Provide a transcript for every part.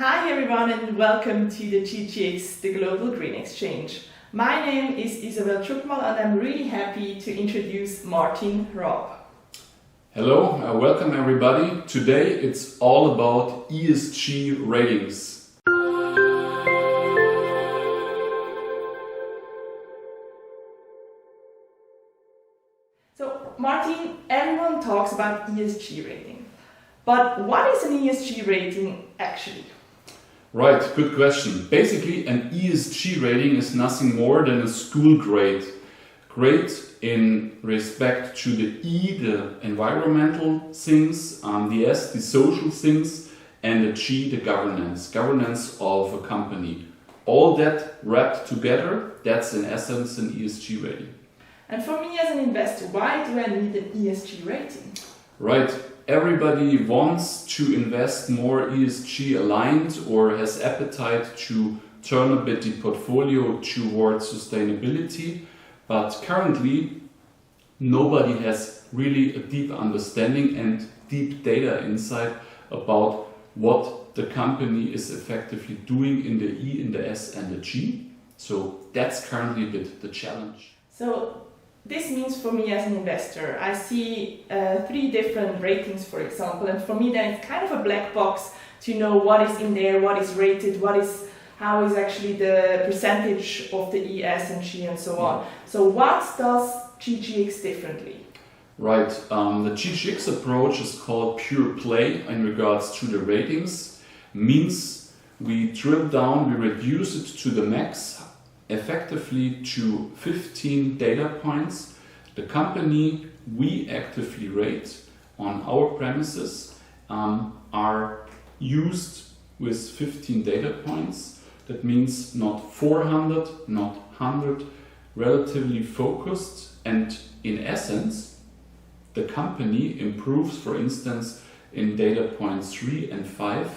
Hi everyone and welcome to the GGX, the Global Green Exchange. My name is Isabelle Tschugmall and I'm really happy to introduce Martin Raab. Hello, welcome everybody. Today it's all about ESG ratings. So Martin, everyone talks about ESG rating. But what is an ESG rating actually? Right, good question. Basically, an ESG rating is nothing more than a school grade. Grade in respect to the E, the environmental things, the S, the social things, and the G, the governance of a company. All that wrapped together, that's in essence an ESG rating. And for me as an investor, why do I need an ESG rating? Right. Everybody wants to invest more ESG aligned or has appetite to turn a bit the portfolio towards sustainability, but currently nobody has really a deep understanding and deep data insight about what the company is effectively doing in the E, in the S and the G. So that's currently a bit the challenge. So this means for me as an investor, I see 3 different ratings, for example, and for me then it's kind of a black box to know what is in there, what is rated, how is actually the percentage of the E, S and G and so on. So what does GGX differently? Right, the GGX approach is called pure play in regards to the ratings, means we drill down, we reduce it to the max, effectively to 15 data points. The company we actively rate on our premises are used with 15 data points. That means not 400, not 100, relatively focused, and in essence the company improves, for instance, in data points 3 and 5.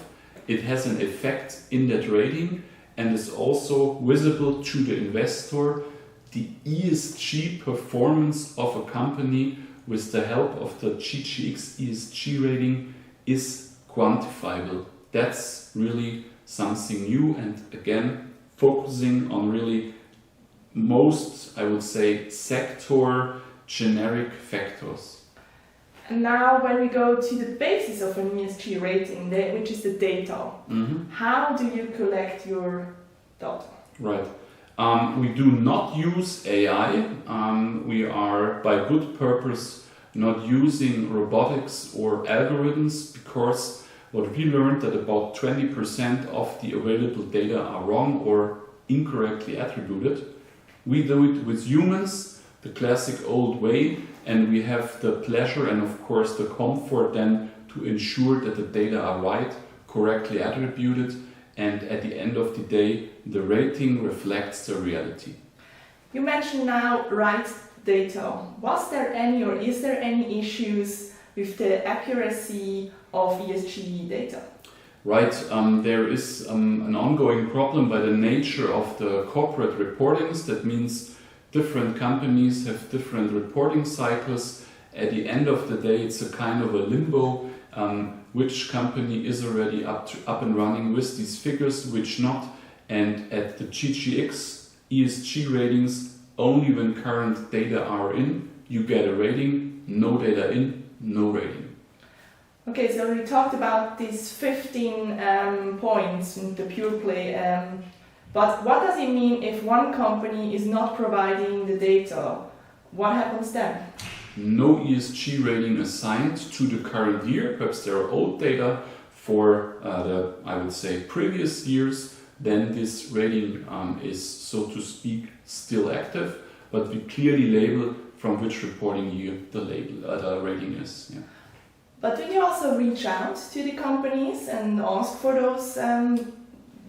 It has an effect in that rating and is also visible to the investor. The ESG performance of a company with the help of the GGX ESG rating is quantifiable. That's really something new and again focusing on really most, I would say, sector generic factors. And now when we go to the basis of an ESG rating, which is the data, how do you collect your data? Right. We do not use AI. We are by good purpose not using robotics or algorithms because what we learned that about 20% of the available data are wrong or incorrectly attributed. We do it with humans, the classic old way, and we have the pleasure and of course the comfort then to ensure that the data are right, correctly attributed, and at the end of the day the rating reflects the reality. You mentioned now right data. Was there any or is there any issues with the accuracy of ESG data? Right, there is an ongoing problem by the nature of the corporate reportings. That means different companies have different reporting cycles. At the end of the day, it's a kind of a limbo. Which company is already up and running with these figures, which not. And at the GGX ESG ratings, only when current data are in, you get a rating. No data in, no rating. Okay, so we talked about these 15 points in the pure play. But what does it mean if one company is not providing the data? What happens then? No ESG rating assigned to the current year. Perhaps there are old data for the, I would say, previous years. Then this rating is, so to speak, still active. But we clearly label from which reporting year the rating is. Yeah. But do you also reach out to the companies and ask for those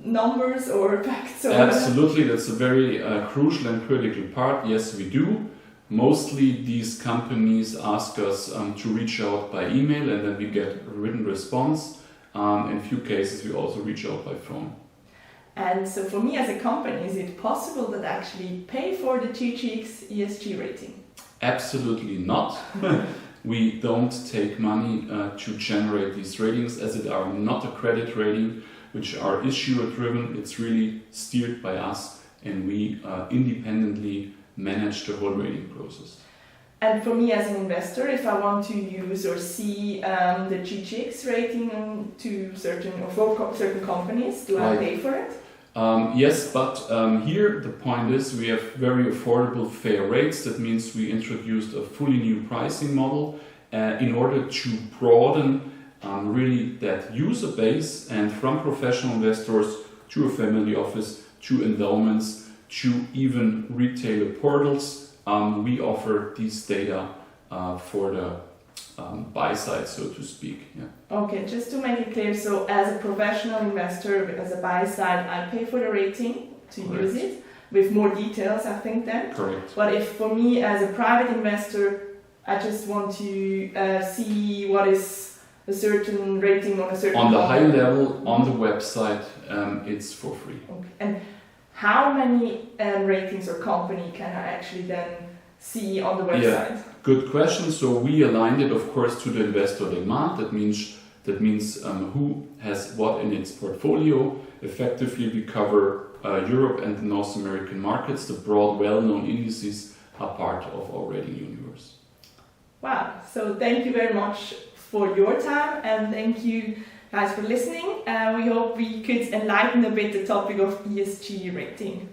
numbers or facts? Absolutely, that's a very crucial and critical part. Yes, we do. Mostly these companies ask us to reach out by email and then we get a written response. In few cases we also reach out by phone. And so for me as a company, is it possible that I actually pay for the GGX ESG rating? Absolutely not. We don't take money to generate these ratings as it are not a credit rating. which are issuer driven. It's really steered by us, and we independently manage the whole rating process. And for me as an investor, if I want to use or see the GGX rating to for certain companies, do I pay for it? Yes, but here the point is we have very affordable, fair rates. That means we introduced a fully new pricing model in order to broaden really that user base, and from professional investors to a family office to endowments to even retailer portals. We offer these data for the buy side, so to speak. Yeah. Okay, just to make it clear, so as a professional investor, as a buy side, I pay for the rating to use it, with more details, I think then. Correct. But if for me as a private investor, I just want to see what is a certain rating on a certain on the company. high level, on the website, it's for free. Okay. And how many ratings or company can I actually then see on the website? Yeah, good question. So we aligned it, of course, to the investor demand. That means who has what in its portfolio. Effectively, we cover Europe and the North American markets. The broad, well-known indices are part of our rating universe. Wow! So thank you very much for your time, and thank you guys for listening. We hope we could enlighten a bit the topic of ESG rating.